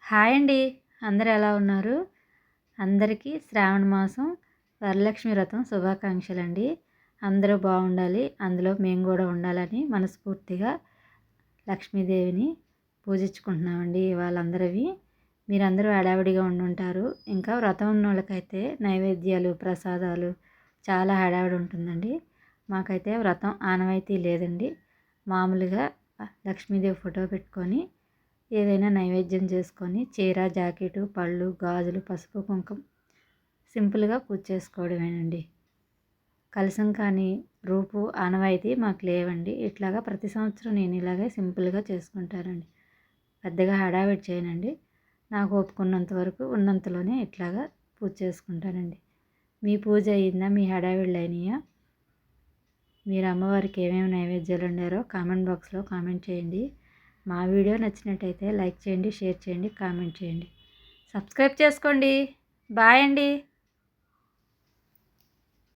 Hi అండి. అందరూ ఎలా ఉన్నారు? అందరికీ శ్రావణ మాసం వరలక్ష్మి వ్రతం శుభాకాంక్షలండి. అందరూ బాగుండాలి, అందులో మేము కూడా ఉండాలని మనస్ఫూర్తిగా లక్ష్మీదేవిని పూజించుకుంటున్నామండి ఇవాళ అందరివి. మీరందరూ హడావిడిగా ఉండుంటారు. ఇంకా వ్రతం ఉన్నోళ్ళకైతే నైవేద్యాలు, ప్రసాదాలు చాలా హడావిడి ఉంటుందండి. మాకైతే వ్రతం ఆనవాయితీ లేదండి. మామూలుగా లక్ష్మీదేవి ఫోటో పెట్టుకొని ఏదైనా నైవేద్యం చేసుకొని చీర, జాకెటు, పళ్ళు, గాజులు, పసుపు, కుంకుమ సింపుల్గా పూజ చేసుకోవడమేనండి. కలసం కానీ రూపు ఆనవాయితీ మాకు లేవండి. ఇట్లాగా ప్రతి సంవత్సరం నేను ఇలాగే సింపుల్గా చేసుకుంటానండి. పెద్దగా హడావిడి చేయనండి. నాకు ఒప్పుకున్నంత వరకు ఉన్నంతలోనే ఇట్లాగా పూజ చేసుకుంటానండి. మీ పూజ అయిందా? మీ హడావిడులు అయినాయా? మీరు అమ్మవారికి ఏమేమి నైవేద్యాలు వండారో కామెంట్ బాక్స్లో కామెంట్ చేయండి. మా వీడియో నచ్చినట్టయితే లైక్ చేయండి, షేర్ చేయండి, కామెంట్ చేయండి, సబ్స్క్రైబ్ చేసుకోండి. బాయ్ అండి.